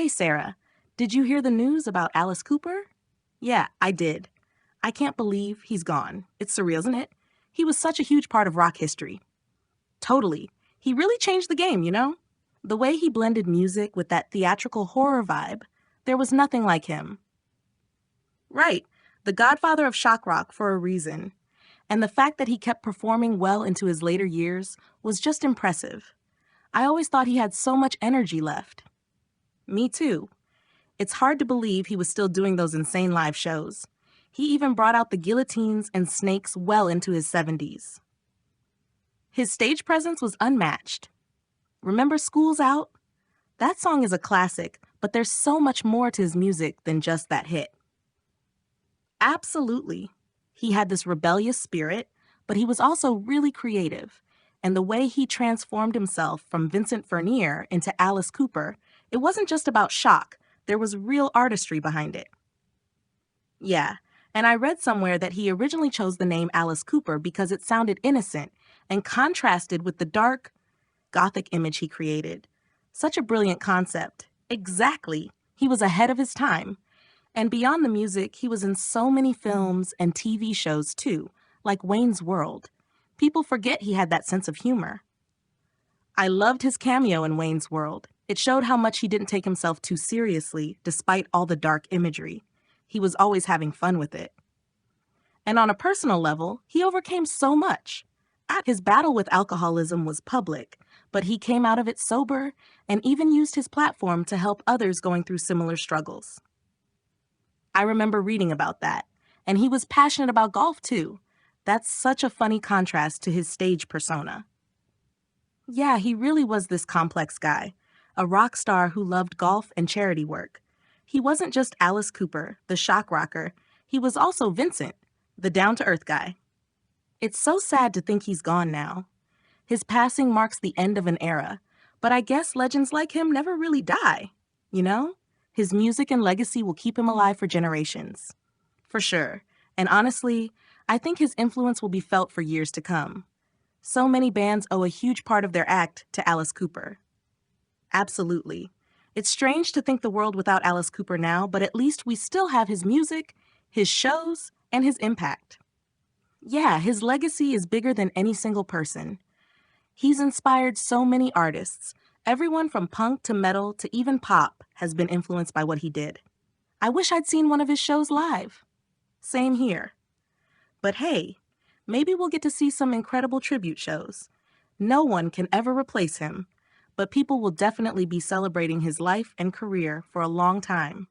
Hey Sarah, did you hear the news about Alice Cooper? Yeah, I did. I can't believe he's gone. It's surreal, isn't it? He was such a huge part of rock history. Totally. He really changed the game, you know? The way he blended music with that theatrical horror vibe, there was nothing like him. Right, the godfather of shock rock for a reason. And the fact that he kept performing well into his later years was just impressive. I always thought he had so much energy left. Me too. It's hard to believe he was still doing those insane live shows. He even brought out the guillotines and snakes well into his 70s. His stage presence was unmatched. Remember School's Out? That song is a classic, but there's so much more to his music than just that hit. Absolutely. He had this rebellious spirit, but he was also really creative. And the way he transformed himself from Vincent Furnier into Alice Cooper, it wasn't just about shock, there was real artistry behind it. Yeah, and I read somewhere that he originally chose the name Alice Cooper because it sounded innocent and contrasted with the dark, gothic image he created. Such a brilliant concept. Exactly. He was ahead of his time. And beyond the music, he was in so many films and TV shows too, like Wayne's World. People forget he had that sense of humor. I loved his cameo in Wayne's World. It showed how much he didn't take himself too seriously, despite all the dark imagery. He was always having fun with it. And on a personal level, he overcame so much. His battle with alcoholism was public, but he came out of it sober and even used his platform to help others going through similar struggles. I remember reading about that, and he was passionate about golf too. That's such a funny contrast to his stage persona. Yeah, he really was this complex guy, a rock star who loved golf and charity work. He wasn't just Alice Cooper, the shock rocker. He was also Vincent, the down-to-earth guy. It's so sad to think he's gone now. His passing marks the end of an era, but I guess legends like him never really die, you know? His music and legacy will keep him alive for generations. For sure. And honestly, I think his influence will be felt for years to come. So many bands owe a huge part of their act to Alice Cooper. Absolutely. It's strange to think the world without Alice Cooper now, but at least we still have his music, his shows, and his impact. Yeah, his legacy is bigger than any single person. He's inspired so many artists. Everyone from punk to metal to even pop has been influenced by what he did. I wish I'd seen one of his shows live. Same here. But hey, maybe we'll get to see some incredible tribute shows. No one can ever replace him, but people will definitely be celebrating his life and career for a long time.